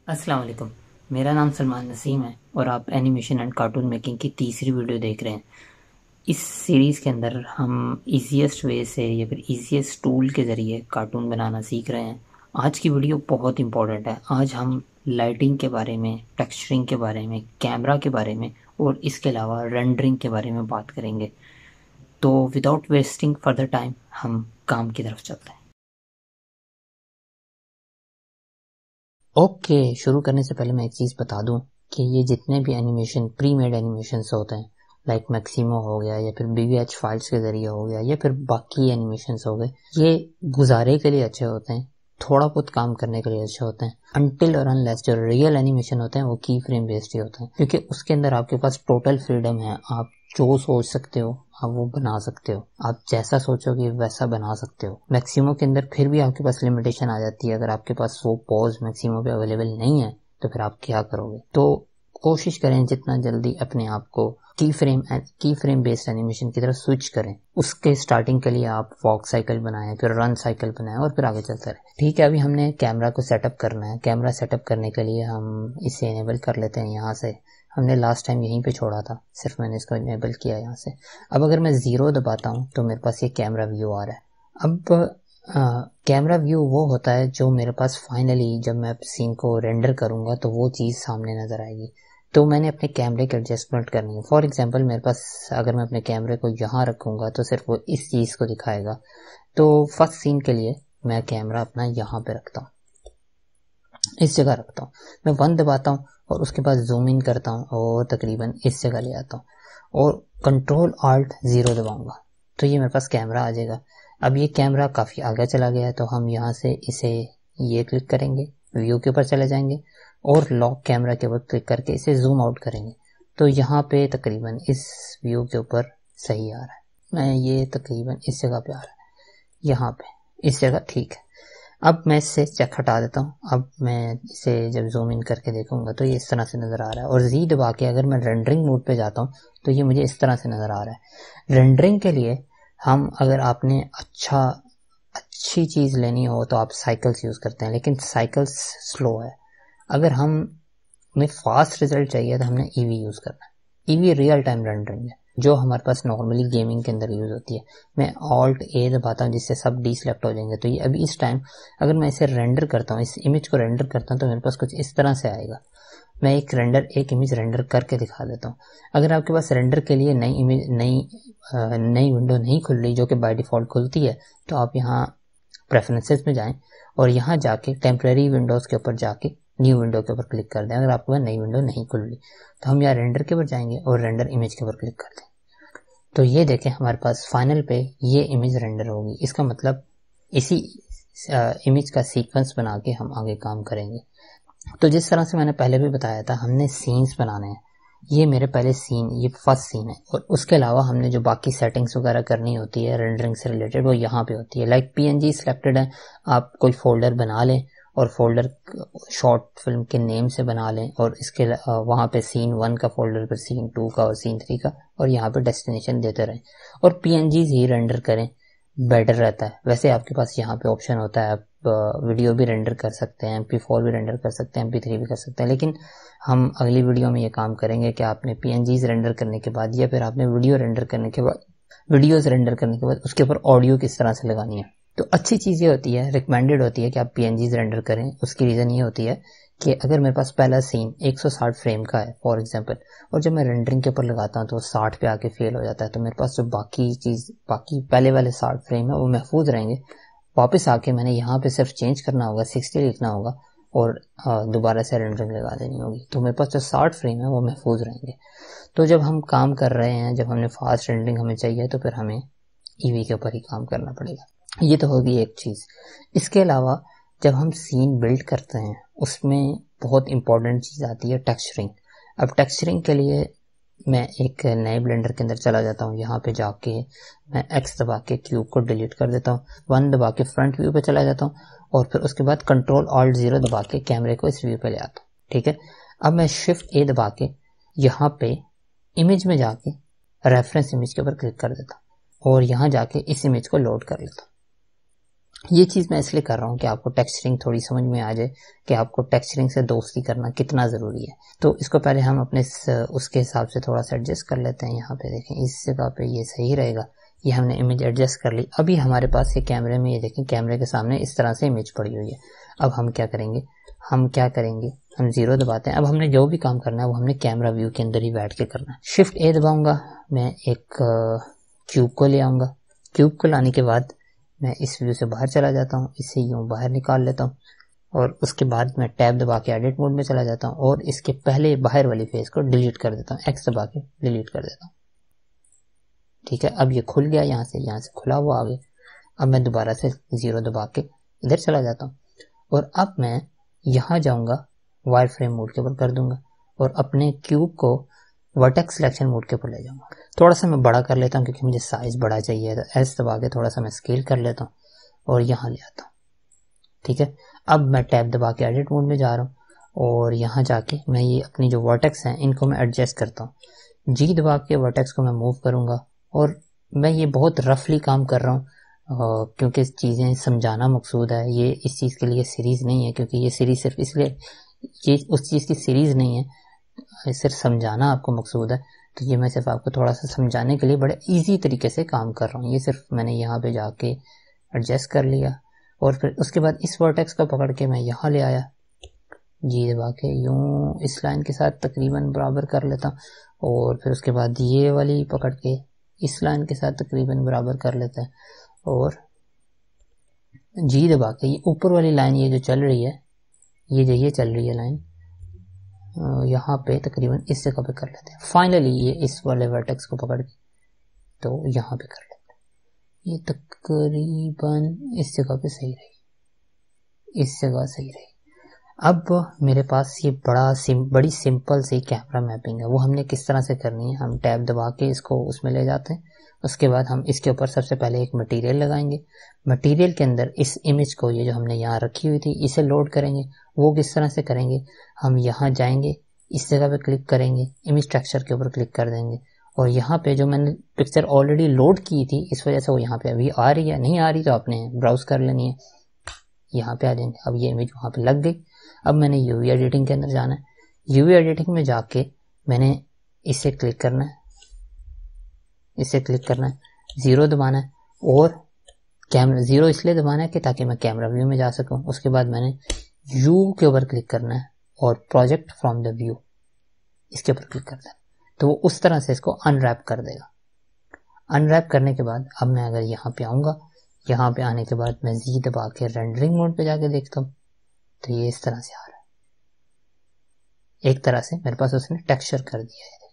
السلام علیکم، میرا نام سلمان نسیم ہے اور آپ اینیمیشن اینڈ کارٹون میکنگ کی تیسری ویڈیو دیکھ رہے ہیں۔ اس سیریز کے اندر ہم ایزیسٹ وے سے یا پھر ایزیسٹ ٹول کے ذریعے کارٹون بنانا سیکھ رہے ہیں۔ آج کی ویڈیو بہت امپورٹنٹ ہے۔ آج ہم لائٹنگ کے بارے میں، ٹیکسچرنگ کے بارے میں، کیمرہ کے بارے میں اور اس کے علاوہ رینڈرنگ کے بارے میں بات کریں گے۔ تو وداؤٹ ویسٹنگ فردر ٹائم ہم کام کی طرف چلتے ہیں۔ اوکے، شروع کرنے سے پہلے میں ایک چیز بتا دوں کہ یہ جتنے بھی اینیمیشن پری میڈ اینیمیشنس ہوتے ہیں، لائک میکسیمو ہو گیا یا پھر BVH فائلز کے ذریعے ہو گیا یا پھر باقی اینیمیشنس ہو گئے، یہ گزارے کے لیے اچھے ہوتے ہیں، تھوڑا بہت کام کرنے کے لیے اچھے ہوتے ہیں، انٹل اور انلیس جو ریئل اینیمیشن ہوتے ہیں وہ کی فریم بیسڈ ہی ہوتے ہیں، کیونکہ اس کے اندر آپ کے پاس ٹوٹل فریڈم ہے۔ آپ جو سوچ سکتے ہو آپ وہ بنا سکتے ہو، آپ جیسا سوچو گے ویسا بنا سکتے ہو۔ میکسیمو کے اندر پھر بھی آپ کے پاس لمیٹیشن آ جاتی ہے، اگر آپ کے پاس وہ پوز میکسیمو پہ اویلیبل نہیں ہے تو پھر آپ کیا کرو گے؟ تو کوشش کریں جتنا جلدی اپنے آپ کو کی فریم بیسڈ اینیمیشن کی طرف سوئچ کریں۔ اس کے سٹارٹنگ کے لیے آپ واک سائیکل بنائیں، پھر رن سائیکل بنائیں اور پھر آگے چلتے رہیں۔ ٹھیک ہے، ابھی ہم نے کیمرہ کو سیٹ اپ کرنا ہے۔ کیمرہ سیٹ اپ کرنے کے لیے ہم اسے انیبل کر لیتے ہیں یہاں سے۔ ہم نے لاسٹ ٹائم یہیں پہ چھوڑا تھا، صرف میں نے اس کو انیبل کیا یہاں سے۔ اب اگر میں 0 دباتا ہوں تو میرے پاس یہ کیمرہ ویو آ رہا ہے۔ اب کیمرہ ویو وہ ہوتا ہے جو میرے پاس فائنلی جب میں سین کو رینڈر کروں گا تو وہ چیز سامنے نظر آئے گی۔ تو میں نے اپنے کیمرے کی ایڈجسٹمنٹ کرنی ہے۔ فار ایگزامپل میرے پاس اگر میں اپنے کیمرے کو یہاں رکھوں گا تو صرف وہ اس چیز کو دکھائے گا۔ تو فرسٹ سین کے لیے میں کیمرہ اپنا یہاں پہ رکھتا ہوں، اس جگہ رکھتا ہوں۔ میں 1 دباتا ہوں اور اس کے بعد زوم ان کرتا ہوں اور تقریباً اس جگہ لے آتا ہوں اور کنٹرول آلٹ 0 دباؤں گا تو یہ میرے پاس کیمرہ آ جائے گا۔ اب یہ کیمرہ کافی آگے چلا گیا ہے تو ہم یہاں سے اسے یہ کلک کریں گے، ویو کے اوپر چلے جائیں گے اور لاک کیمرہ کے اوپر کلک کر کے اسے زوم آؤٹ کریں گے تو یہاں پہ تقریباً اس ویو کے اوپر صحیح آ رہا ہے۔ میں یہ تقریباً اس جگہ پہ آ رہا ہے، یہاں پہ اس جگہ ٹھیک ہے۔ اب میں اس سے چیک ہٹا دیتا ہوں۔ اب میں اسے جب زوم ان کر کے دیکھوں گا تو یہ اس طرح سے نظر آ رہا ہے، اور زی دبا کے اگر میں رینڈرنگ موڈ پہ جاتا ہوں تو یہ مجھے اس طرح سے نظر آ رہا ہے۔ رینڈرنگ کے لیے ہم اگر آپ نے اچھی چیز لینی ہو تو آپ سائیکلز یوز کرتے ہیں، لیکن سائیکلز سلو ہے۔ اگر ہمیں فاسٹ ریزلٹ چاہیے تو ہم نے EV یوز کرنا ہے۔ EV ریئل ٹائم رینڈرنگ ہے جو ہمارے پاس نارملی گیمنگ کے اندر یوز ہوتی ہے۔ میں Alt A دباتا ہوں جس سے سب ڈی سلیکٹ ہو جائیں گے، تو یہ ابھی اس ٹائم اگر میں اسے رینڈر کرتا ہوں، اس امیج کو رینڈر کرتا ہوں تو میرے پاس کچھ اس طرح سے آئے گا۔ میں ایک امیج رینڈر کر کے دکھا دیتا ہوں۔ اگر آپ کے پاس رینڈر کے لیے نئی ونڈو نہیں کھل رہی جو کہ بائی ڈیفالٹ کھلتی ہے تو آپ یہاں پریفرنسز میں جائیں اور یہاں جا کے ٹیمپریری ونڈوز کے اوپر جا کے نیو ونڈو کے اوپر کلک کر دیں۔ اگر آپ کے پاس نئی ونڈو نہیں کھل رہی تو ہم یہاں رینڈر کے اوپر جائیں گے اور رینڈر امیج کے اوپر کلک کر دیں تو یہ دیکھیں ہمارے پاس فائنل پہ یہ امیج رینڈر ہوگی۔ اس کا مطلب اسی امیج کا سیکوینس بنا کے ہم آگے کام کریں گے۔ تو جس طرح سے میں نے پہلے بھی بتایا تھا، ہم نے سینز بنانے ہیں۔ یہ میرے پہلے یہ فرسٹ سین ہے، اور اس کے علاوہ ہم نے جو باقی سیٹنگز وغیرہ کرنی ہوتی ہے رینڈرنگ سے ریلیٹڈ وہ یہاں پہ ہوتی ہے۔ لائک PNG سلیکٹڈ ہے، آپ کوئی فولڈر بنا لیں اور فولڈر شارٹ فلم کے نیم سے بنا لیں اور اس کے وہاں پہ سین 1 کا فولڈر، پھر سین 2 کا اور سین 3 کا، اور یہاں پہ ڈیسٹینیشن دیتے رہیں اور PNGs ہی رینڈر کریں، بیٹر رہتا ہے۔ ویسے آپ کے پاس یہاں پہ آپشن ہوتا ہے، آپ ویڈیو بھی رینڈر کر سکتے ہیں، MP4 بھی رینڈر کر سکتے ہیں، MP3 بھی کر سکتے ہیں، لیکن ہم اگلی ویڈیو میں یہ کام کریں گے کہ آپ نے PNGs رینڈر کرنے کے بعد یا پھر آپ نے ویڈیوز رینڈر کرنے کے بعد اس کے اوپر آڈیو کس طرح سے لگانی ہے۔ تو اچھی چیز یہ ہوتی ہے، ریکمینڈڈ ہوتی ہے کہ آپ PNGs رینڈر کریں۔ اس کی ریزن یہ ہوتی ہے کہ اگر میرے پاس پہلا سین 160 فریم کا ہے فار ایگزامپل، اور جب میں رینڈرنگ کے اوپر لگاتا ہوں تو 60 پہ آ کے فیل ہو جاتا ہے، تو میرے پاس جو باقی پہلے والے 60 فریم ہے وہ محفوظ رہیں گے۔ واپس آ کے میں نے یہاں پہ صرف چینج کرنا ہوگا، 60 لکھنا ہوگا اور دوبارہ سے رینڈرنگ لگا دینی ہوگی، تو میرے پاس جو 60 فریم ہے وہ محفوظ رہیں گے۔ تو جب ہم کام کر رہے ہیں، جب ہم نے فاسٹ رینڈرنگ ہمیں چاہیے تو پھر ہمیں EV کے اوپر ہی کام کرنا پڑے گا۔ یہ تو ہوگی ایک چیز۔ اس کے علاوہ جب ہم سین بلڈ کرتے ہیں اس میں بہت امپورٹنٹ چیز آتی ہے ٹیکسچرنگ۔ اب ٹیکسچرنگ کے لیے میں ایک نئے بلینڈر کے اندر چلا جاتا ہوں، یہاں پہ جا کے میں X دبا کے کیوب کو ڈیلیٹ کر دیتا ہوں، 1 دبا کے فرنٹ ویو پہ چلا جاتا ہوں اور پھر اس کے بعد کنٹرول آلٹ 0 دبا کے کیمرے کو اس ویو پہ لے آتا ہوں۔ ٹھیک ہے، اب میں شفٹ A دبا کے یہاں پہ امیج میں جا کے ریفرنس امیج کے اوپر کلک کر دیتا ہوں اور یہاں جا کے اس امیج کو لوڈ کر لیتا ہوں۔ یہ چیز میں اس لیے کر رہا ہوں کہ آپ کو ٹیکسچرنگ تھوڑی سمجھ میں آ جائے کہ آپ کو ٹیکسچرنگ سے دوستی کرنا کتنا ضروری ہے. تو اس کو پہلے ہم اپنے اس کے حساب سے تھوڑا سا ایڈجسٹ کر لیتے ہیں. یہاں پہ دیکھیں اس جگہ پہ یہ صحیح رہے گا. یہ ہم نے امیج ایڈجسٹ کر لی. ابھی ہمارے پاس یہ کیمرے میں یہ دیکھیں کیمرے کے سامنے اس طرح سے امیج پڑی ہوئی ہے. اب ہم کیا کریں گے ہم 0 دباتے ہیں. اب ہم نے جو بھی کام کرنا ہے وہ ہم نے کیمرہ ویو کے اندر ہی بیٹھ کے کرنا ہے. شفٹ اے دباؤں گا, میں ایک کیوب کو لے آؤں گا. کیوب کو لانے کے بعد میں اس ویو سے باہر چلا جاتا ہوں, اسے یوں باہر نکال لیتا ہوں, اور اس کے بعد میں ٹیب دبا کے ایڈٹ موڈ میں چلا جاتا ہوں, اور اس کے پہلے باہر والی فیس کو ڈیلیٹ کر دیتا ہوں. ایکس دبا کے ڈیلیٹ کر دیتا ہوں. ٹھیک ہے, اب یہ کھل گیا, یہاں سے کھلا ہوا آگے. اب میں دوبارہ سے 0 دبا کے ادھر چلا جاتا ہوں, اور اب میں یہاں جاؤں گا, وائر فریم موڈ کے اوپر کر دوں گا, اور اپنے کیوب کو ورٹیکس سلیکشن موڈ کے اوپر لے جاؤں گا. تھوڑا سا میں بڑا کر لیتا ہوں کیونکہ مجھے سائز بڑا چاہیے, تو ایس دبا کے تھوڑا سا میں اسکیل کر لیتا ہوں اور یہاں لے آتا ہوں. ٹھیک ہے, اب میں ٹیب دبا کے ایڈٹ موڈ میں جا رہا ہوں, اور یہاں جا کے میں یہ اپنی جو ورٹیکس ہیں ان کو میں ایڈجسٹ کرتا ہوں. جی دبا کے ورٹیکس کو میں موو کروں گا, اور میں یہ بہت رفلی کام کر رہا ہوں کیونکہ چیزیں سمجھانا مقصود ہے. یہ اس چیز کے لیے سیریز نہیں ہے, کیونکہ یہ سیریز صرف اس لیے یہ اس چیز کی سیریز نہیں ہے, صرف سمجھانا آپ کو مقصود ہے. تو یہ میں صرف آپ کو تھوڑا سا سمجھانے کے لیے بڑے ایزی طریقے سے کام کر رہا ہوں. یہ صرف میں نے یہاں پہ جا کے ایڈجسٹ کر لیا, اور پھر اس کے بعد اس ورٹیکس کو پکڑ کے میں یہاں لے آیا, جی دبا کے یوں اس لائن کے ساتھ تقریباً برابر کر لیتا ہوں, اور پھر اس کے بعد یہ والی پکڑ کے اس لائن کے ساتھ تقریباً برابر کر لیتا ہے, اور جی دبا کے یہ اوپر والی لائن یہ جو چل رہی ہے, یہ چل رہی ہے لائن, یہاں پہ تقریباً اس جگہ پہ کر لیتے ہیں. فائنلی یہ اس والے ورٹیکس کو پکڑ کے تو یہاں پہ کر لیتے ہیں. یہ تقریباً اس جگہ پہ صحیح رہی, اس جگہ صحیح رہی. اب میرے پاس یہ بڑی سمپل سی کیمرہ میپنگ ہے. وہ ہم نے کس طرح سے کرنی ہے, ہم ٹیب دبا کے اس کو اس میں لے جاتے ہیں. اس کے بعد ہم اس کے اوپر سب سے پہلے ایک مٹیریل لگائیں گے. مٹیریل کے اندر اس امیج کو, یہ جو ہم نے یہاں رکھی ہوئی تھی, اسے لوڈ کریں گے. وہ کس طرح سے کریں گے, ہم یہاں جائیں گے, اس جگہ پہ کلک کریں گے, امیج ٹیکسچر کے اوپر کلک کر دیں گے, اور یہاں پہ جو میں نے پکچر آلریڈی لوڈ کی تھی اس وجہ سے وہ یہاں پہ ابھی آ رہی ہے. نہیں آ رہی تو آپ نے براؤز کر لینی ہے, یہاں پہ آ جائیں گے. اب یہ امیج وہاں پہ لگ گئی. اب میں نے یو وی ایڈیٹنگ کے اندر جانا ہے. یو وی ایڈیٹنگ میں جا کے میں نے اسے کلک کرنا ہے, 0 دبانا ہے, اور کیمرہ 0 اس لیے دبانا ہے کہ تاکہ میں کیمرہ ویو میں جا سکوں. اس کے بعد میں نے یو کے اوپر کلک کرنا ہے, اور پروجیکٹ فرام دا ویو اس کے اوپر کلک کرنا ہے, تو وہ اس طرح سے اس کو ان ریپ کر دے گا. ان ریپ کرنے کے بعد اب میں اگر یہاں پہ آؤں گا, یہاں پہ آنے کے بعد میں زی دبا کے رینڈرنگ موڈ پہ جا کے دیکھتا ہوں, تو یہ اس طرح سے آ رہا ہے. ایک طرح سے میرے پاس اس نے ٹیکسچر کر دیا ہے.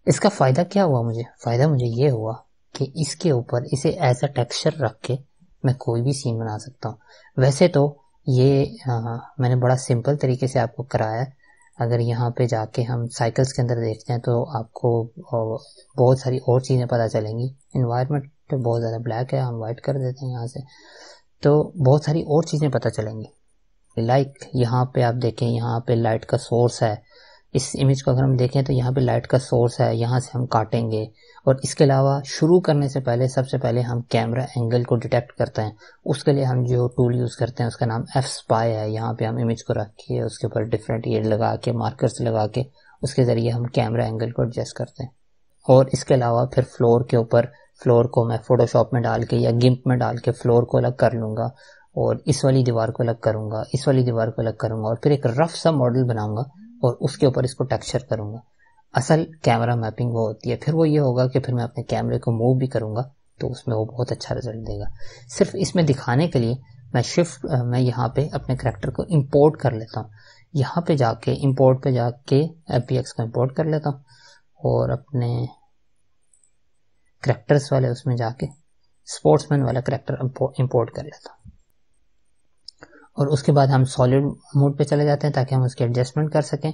اس کا فائدہ کیا ہوا مجھے, فائدہ مجھے یہ ہوا کہ اس کے اوپر اسے ایز اے ٹیکسچر رکھ کے میں کوئی بھی سین بنا سکتا ہوں. ویسے تو یہ میں نے بڑا سمپل طریقے سے آپ کو کرایا ہے. اگر یہاں پہ جا کے ہم سائیکلز کے اندر دیکھتے ہیں تو آپ کو بہت ساری اور چیزیں پتہ چلیں گی. انوائرمنٹ بہت زیادہ بلیک ہے, ہم وائٹ کر دیتے ہیں یہاں سے, تو بہت ساری اور چیزیں پتہ چلیں گی. لائک یہاں پہ آپ دیکھیں, یہاں پہ لائٹ کا سورس ہے. اس امیج کو اگر ہم دیکھیں تو یہاں پہ لائٹ کا سورس ہے, یہاں سے ہم کاٹیں گے. اور اس کے علاوہ شروع کرنے سے پہلے سب سے پہلے ہم کیمرہ اینگل کو ڈیٹیکٹ کرتے ہیں. اس کے لیے ہم جو ٹول یوز کرتے ہیں اس کا نام ایف سپائی ہے. یہاں پہ ہم امیج کو رکھ کے اس کے اوپر ڈفرینٹ یہ لگا کے مارکرز لگا کے اس کے ذریعے ہم کیمرہ اینگل کو ایڈجسٹ کرتے ہیں. اور اس کے علاوہ پھر فلور کو میں فوٹو شاپ میں ڈال کے یا گمپ میں ڈال کے فلور کو الگ کر لوں گا, اور اس والی دیوار کو الگ کروں گا, اس والی دیوار کو الگ کروں گا, اور پھر ایک رف سا ماڈل بناؤں گا اور اس کے اوپر اس کو ٹیکسچر کروں گا. اصل کیمرہ میپنگ وہ ہوتی ہے. پھر وہ یہ ہوگا کہ پھر میں اپنے کیمرے کو موو بھی کروں گا تو اس میں وہ بہت اچھا رزلٹ دے گا. صرف اس میں دکھانے کے لیے میں یہاں پہ اپنے کریکٹر کو امپورٹ کر لیتا ہوں. یہاں پہ جا کے امپورٹ پہ جا کے ایف بی ایکس کو امپورٹ کر لیتا ہوں, اور اپنے کریکٹرز والے اس میں جا کے اسپورٹس مین والا کریکٹر امپورٹ کر لیتا ہوں. اور اس کے بعد ہم سالڈ موڈ پہ چلے جاتے ہیں تاکہ ہم اس کی ایڈجسٹمنٹ کر سکیں.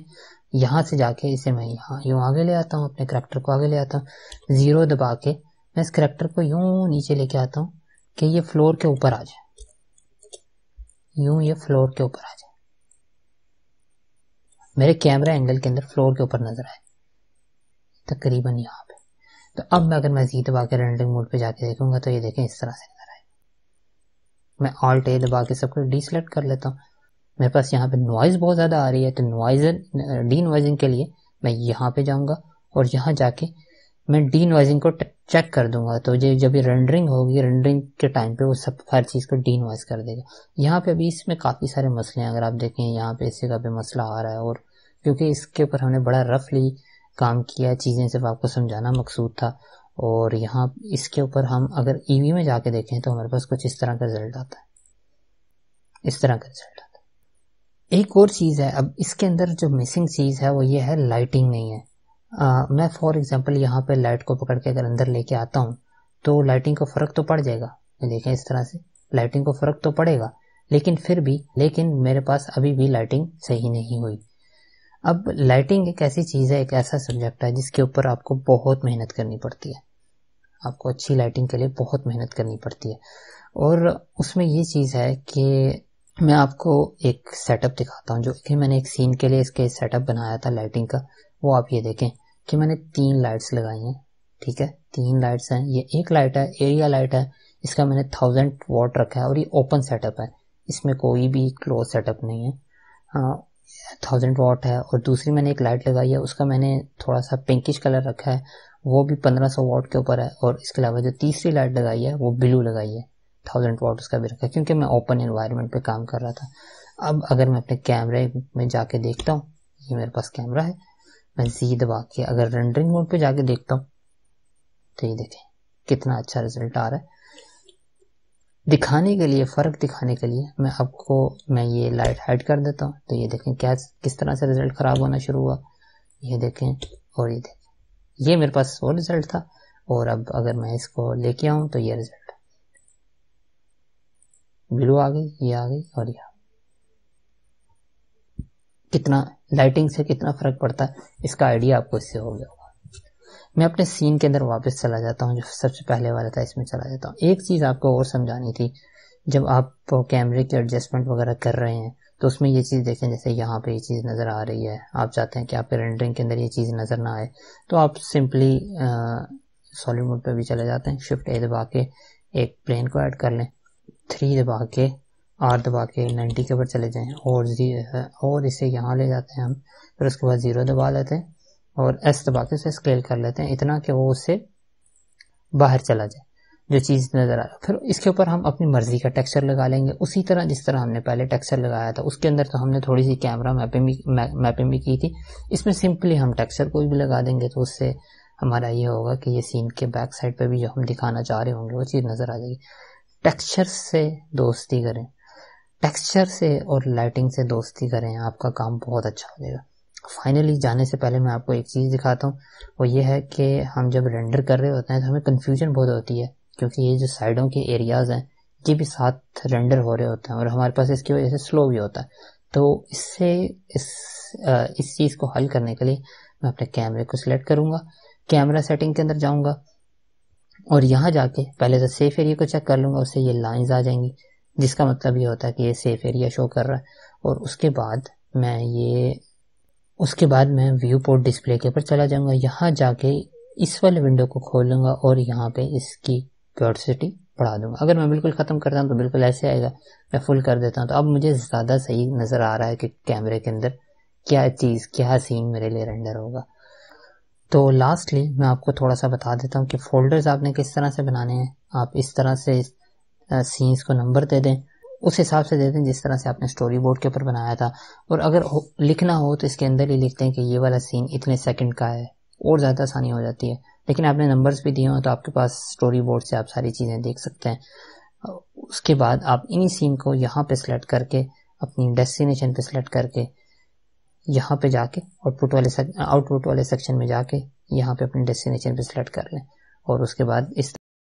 یہاں سے جا کے اسے میں یہاں یوں آگے لے آتا ہوں, اپنے کریکٹر کو آگے لے آتا ہوں. 0 دبا کے میں اس کریکٹر کو یوں نیچے لے کے آتا ہوں کہ یہ فلور کے اوپر آ جائے, یوں یہ فلور کے اوپر آ جائے, میرے کیمرہ اینگل کے اندر فلور کے اوپر نظر آئے تقریباً یہاں پہ. تو اب اگر میں زی دبا کے رینڈرنگ موڈ پہ جا کے دیکھوں گا تو یہ دیکھیں اس طرح سے نظر آئے. میں Alt A دبا کے سب کو ڈی سلیکٹ کر لیتا ہوں. میرے پاس یہاں پہ نوائز بہت زیادہ آ رہی ہے, تو ڈی نوائزنگ کے لیے میں یہاں پہ جاؤں گا اور یہاں جا کے میں ڈی نوائزنگ کو چیک کر دوں گا. تو جب یہ رینڈرنگ ہوگی, رینڈرنگ کے ٹائم پہ وہ سب ہر چیز کو ڈی نوائز کر دے گا. یہاں پہ ابھی اس میں کافی سارے مسئلے ہیں. اگر آپ دیکھیں یہاں پہ اس جگہ پہ مسئلہ آ رہا ہے, اور کیونکہ اس کے اوپر ہم نے بڑا رفلی کام کیا, چیزیں صرف آپ کو سمجھانا مقصود تھا. اور یہاں اس کے اوپر ہم اگر ای وی میں جا کے دیکھیں تو ہمارے پاس کچھ اس طرح کا رزلٹ آتا ہے, اس طرح کا رزلٹ آتا ہے. ایک اور چیز ہے, اب اس کے اندر جو مسنگ چیز ہے وہ یہ ہے لائٹنگ نہیں ہے. میں فار ایگزامپل یہاں پہ لائٹ کو پکڑ کے اگر اندر لے کے آتا ہوں تو لائٹنگ کو فرق تو پڑ جائے گا. دیکھیں اس طرح سے لائٹنگ کو فرق تو پڑے گا, لیکن میرے پاس ابھی بھی لائٹنگ صحیح نہیں ہوئی. اب لائٹنگ ایک ایسی چیز ہے, ایک ایسا سبجیکٹ ہے جس کے اوپر آپ کو بہت محنت کرنی پڑتی ہے. آپ کو اچھی لائٹنگ کے لیے بہت محنت کرنی پڑتی ہے. اور اس میں یہ چیز ہے کہ میں آپ کو ایک سیٹ اپ دکھاتا ہوں, جو کہ میں نے ایک سین کے لیے اس کے سیٹ اپ بنایا تھا لائٹنگ کا. وہ آپ یہ دیکھیں کہ میں نے 3 لائٹس لگائی ہیں. ٹھیک ہے, 3 لائٹس ہیں. یہ ایک لائٹ ہے, ایریا لائٹ ہے, اس کا میں نے 1000 واٹ رکھا ہے, اور یہ اوپن سیٹ اپ ہے, اس میں کوئی بھی کلوز سیٹ اپ نہیں ہے. 1000 واٹ ہے. اور دوسری میں نے ایک لائٹ لگائی ہے, اس کا میں نے تھوڑا سا پنکش کلر رکھا ہے, وہ بھی 1500 واٹ کے اوپر ہے. اور اس کے علاوہ جو تیسری لائٹ لگائی ہے وہ بلو لگائی ہے, 1000 واٹ اس کا بھی رکھا ہے, کیونکہ میں اوپن انوائرمنٹ پہ کام کر رہا تھا. اب اگر میں اپنے کیمرے میں جا کے دیکھتا ہوں, یہ میرے پاس کیمرہ ہے, میں زی دبا کے اگر رینڈرنگ موڈ پہ جا کے دیکھتا ہوں تو یہ دیکھیں کتنا اچھا رزلٹ آ رہا ہے. دکھانے کے لیے, فرق دکھانے کے لیے میں آپ کو میں یہ لائٹ ہائڈ کر دیتا ہوں. تو یہ دیکھیں کس طرح سے رزلٹ خراب ہونا شروع ہوا. یہ دیکھیں, اور یہ دیکھیں, یہ میرے پاس وہ رزلٹ تھا. اور اب اگر میں اس کو لے کے آؤں تو یہ رزلٹ بلو آ گئی, یہ آ گئی, اور یہ کتنا لائٹنگ سے کتنا فرق پڑتا ہے, اس کا آئیڈیا آپ کو اس سے ہو گیا ہوگا. میں اپنے سین کے اندر واپس چلا جاتا ہوں, جو سب سے پہلے والا تھا اس میں چلا جاتا ہوں. ایک چیز آپ کو اور سمجھانی تھی, جب آپ کیمرے کی ایڈجسٹمنٹ وغیرہ کر رہے ہیں تو اس میں یہ چیز دیکھیں, جیسے یہاں پہ یہ چیز نظر آ رہی ہے, آپ چاہتے ہیں کہ آپ کے رینڈرنگ کے اندر یہ چیز نظر نہ آئے, تو آپ سمپلی سالڈ موڈ پہ بھی چلے جاتے ہیں, شفٹ اے دبا کے ایک پلین کو ایڈ کر لیں, 3 دبا کے آر دبا کے 90 کے اوپر چلے جائیں, اور اسے یہاں لے جاتے ہیں ہم. پھر اس کے بعد 0 دبا لیتے ہیں اور ایس دبا کے اسے اسکیل کر لیتے ہیں اتنا کہ وہ اس سے باہر چلا جائے جو چیز نظر آ رہا ہے. پھر اس کے اوپر ہم اپنی مرضی کا ٹیکسچر لگا لیں گے, اسی طرح جس طرح ہم نے پہلے ٹیکسچر لگایا تھا. اس کے اندر تو ہم نے تھوڑی سی کیمرہ میپنگ بھی کی تھی, اس میں سمپلی ہم ٹیکسچر کوئی بھی لگا دیں گے, تو اس سے ہمارا یہ ہوگا کہ یہ سین کے بیک سائڈ پہ بھی جو ہم دکھانا چاہ رہے ہوں گے وہ چیز نظر آ جائے گی. ٹیکسچر سے دوستی کریں, ٹیکسچر سے اور لائٹنگ سے دوستی کریں, آپ کا کام بہت اچھا ہو جائے گا. فائنلی جانے سے پہلے میں آپ کو ایک چیز دکھاتا ہوں, وہ یہ ہے کہ ہم جب رینڈر کر رہے ہوتے ہیں تو ہمیں کنفیوژن بہت ہوتی ہے, کیونکہ یہ جو سائڈوں کے ایریاز ہیں یہ بھی ساتھ رینڈر ہو رہے ہوتے ہیں, اور ہمارے پاس اس کی وجہ سے سلو بھی ہوتا ہے. تو اس چیز کو حل کرنے کے لیے میں اپنے کیمرے کو سلیکٹ کروں گا, کیمرہ سیٹنگ کے اندر جاؤں گا, اور یہاں جا کے پہلے تو سیف ایریا کو چیک کر لوں گا, اس سے یہ لائنز آ جائیں گی, جس کا مطلب یہ ہوتا ہے کہ یہ سیف ایریا شو کر رہا ہے. اور اس کے بعد میں ویو پورٹ ڈسپلے کے اوپر چلا جاؤں گا, یہاں جا کے اس والے ونڈو کو کھول لوں گا اور یہاں پہ اس کی پیوریٹی بڑھا دوں گا. اگر میں بالکل ختم کرتا ہوں تو بالکل ایسے آئے گا, میں فل کر دیتا ہوں تو اب مجھے زیادہ صحیح نظر آ رہا ہے کہ کیمرے کے اندر کیا سین میرے لیے رینڈر ہوگا. تو لاسٹلی میں آپ کو تھوڑا سا بتا دیتا ہوں کہ فولڈرز آپ نے کس طرح سے بنانے ہیں. آپ اس طرح سے سینز کو نمبر دے دیں, اس حساب سے دے دیں جس طرح سے آپ نے سٹوری بورڈ کے اوپر بنایا تھا, اور اگر لکھنا ہو تو اس کے اندر ہی لکھتے ہیں کہ یہ والا سین اتنے سیکنڈ کا ہے, اور زیادہ آسانی ہو جاتی ہے. لیکن آپ نے نمبرز بھی دیے ہوں تو آپ کے پاس سٹوری بورڈ سے آپ ساری چیزیں دیکھ سکتے ہیں. اس کے بعد آپ انہی سین کو یہاں پہ سلیکٹ کر کے اپنی ڈیسٹینیشن پہ سلیکٹ کر کے یہاں پہ جا کے آؤٹ پٹ والے سیکشن میں جا کے یہاں پہ اپنی ڈیسٹینیشن پہ سلیکٹ کر لیں, اور اس کے بعد اس